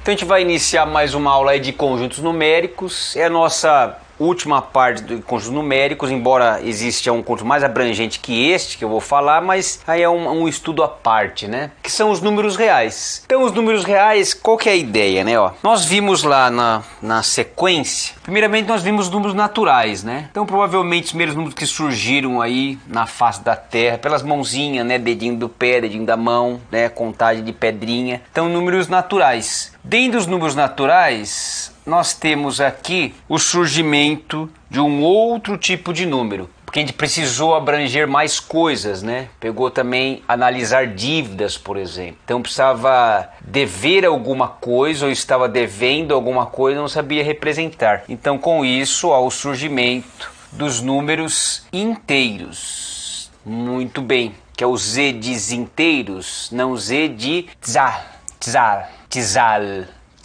Então a gente vai iniciar mais uma aula aí de conjuntos numéricos. É a nossa última parte de conjuntos numéricos, embora exista um conjunto mais abrangente que este que eu vou falar, mas aí é um estudo à parte, né? Que são os números reais. Então os números reais, qual que é a ideia, né? Ó, nós vimos lá na sequência, primeiramente nós vimos números naturais, né? Então provavelmente os primeiros números que surgiram aí na face da Terra, pelas mãozinhas, né? Dedinho do pé, dedinho da mão, né? Contagem de pedrinha. Então números naturais. Dentro dos números naturais, nós temos aqui o surgimento de um outro tipo de número, porque a gente precisou abranger mais coisas, né? Pegou também analisar dívidas, por exemplo. Então precisava dever alguma coisa ou estava devendo alguma coisa, não sabia representar. Então com isso, há o surgimento dos números inteiros. Muito bem, que é o Z de inteiros, não Z de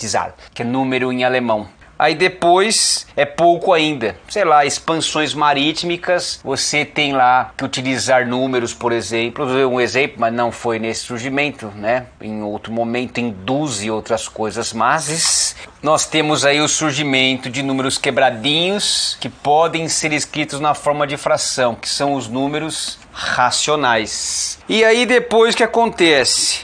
Zahl, que é número em alemão. Aí depois é pouco ainda, sei lá, expansões marítmicas, você tem lá que utilizar números, por exemplo, eu dou um exemplo, mas não foi nesse surgimento, né? Em outro momento induz e outras coisas, mas nós temos aí o surgimento de números quebradinhos que podem ser escritos na forma de fração, que são os números racionais. E aí depois o que acontece?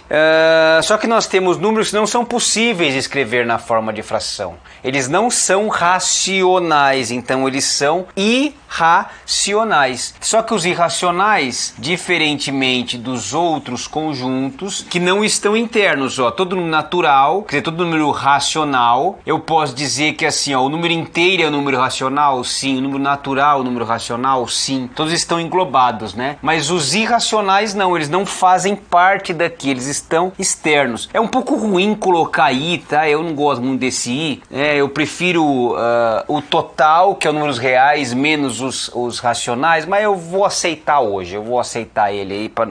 Só que nós temos números que não são possíveis de escrever na forma de fração. Eles não são racionais, então eles são irracionais. Só que os irracionais, diferentemente dos outros conjuntos, que não estão internos, ó, todo número natural, quer dizer, todo número racional, eu posso dizer que assim, ó, o número inteiro é o número racional, sim, o número natural é o número racional, sim, todos estão englobados, né? Mas os irracionais não, eles não fazem parte daqui, eles estão externos. É um pouco ruim colocar i, tá? Eu não gosto muito desse i, eu prefiro o total, que é o números reais, menos os racionais, mas eu vou aceitar hoje, eu vou aceitar ele aí para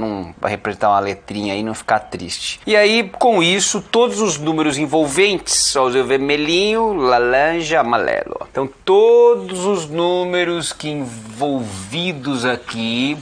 representar uma letrinha aí e não ficar triste. E aí, com isso, todos os números envolventes, ó, o vermelhinho, laranja, amarelo. Então, todos os números que envolvidos aqui,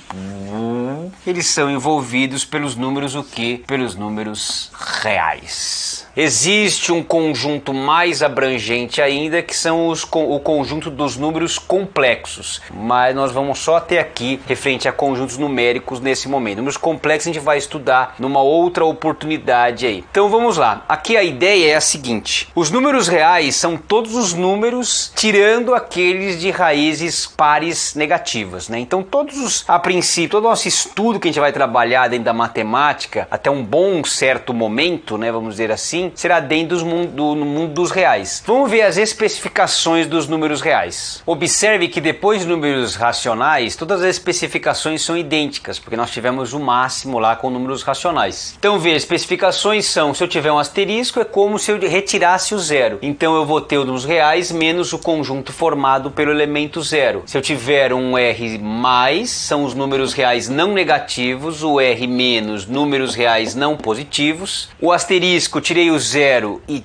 eles são envolvidos pelos números o quê? Pelos números reais. Existe um conjunto mais abrangente ainda, que são o conjunto dos números complexos, mas nós vamos só até aqui referente a conjuntos numéricos nesse momento. Números complexos a gente vai estudar numa outra oportunidade aí. Então vamos lá, aqui a ideia é a seguinte: os números reais são todos os números tirando aqueles de raízes pares negativas, né? Então a princípio, todo o nosso estudo que a gente vai trabalhar dentro da matemática, até um bom certo momento, né, vamos dizer assim, será dentro do mundo dos reais. Vamos ver as especificações dos números reais. Observe que depois de números racionais, todas as especificações são idênticas, porque nós tivemos o máximo lá com números racionais. Então veja, as especificações são, se eu tiver um asterisco, é como se eu retirasse o zero. Então eu vou ter os números reais menos o conjunto formado pelo elemento zero. Se eu tiver um R mais, são os números reais não negativos, o R menos, números reais não positivos. O asterisco, tirei o zero e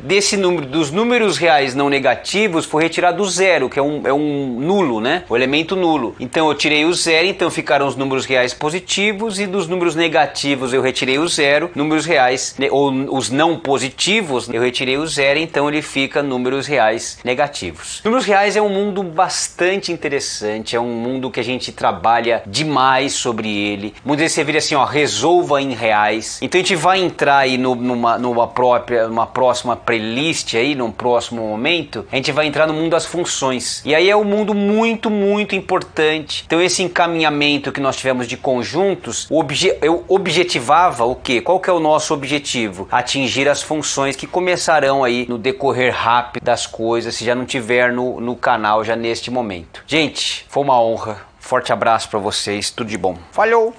desse número, dos números reais não negativos, foi retirado o zero, que é um nulo, né? O elemento nulo. Então eu tirei o zero, então ficaram os números reais positivos, e dos números negativos eu retirei o zero, números reais, ou os não positivos, eu retirei o zero, então ele fica números reais negativos. Números reais é um mundo bastante interessante, é um mundo que a gente trabalha demais sobre ele. Muitas vezes você vira assim, ó, resolva em reais. Então a gente vai entrar aí numa próxima playlist aí, num próximo momento, a gente vai entrar no mundo das funções. E aí é um mundo muito, muito importante. Então esse encaminhamento que nós tivemos de conjuntos, eu objetivava o quê? Qual que é o nosso objetivo? Atingir as funções que começarão aí no decorrer rápido das coisas, se já não tiver no canal já neste momento. Gente, foi uma honra. Forte abraço para vocês, tudo de bom. Falhou!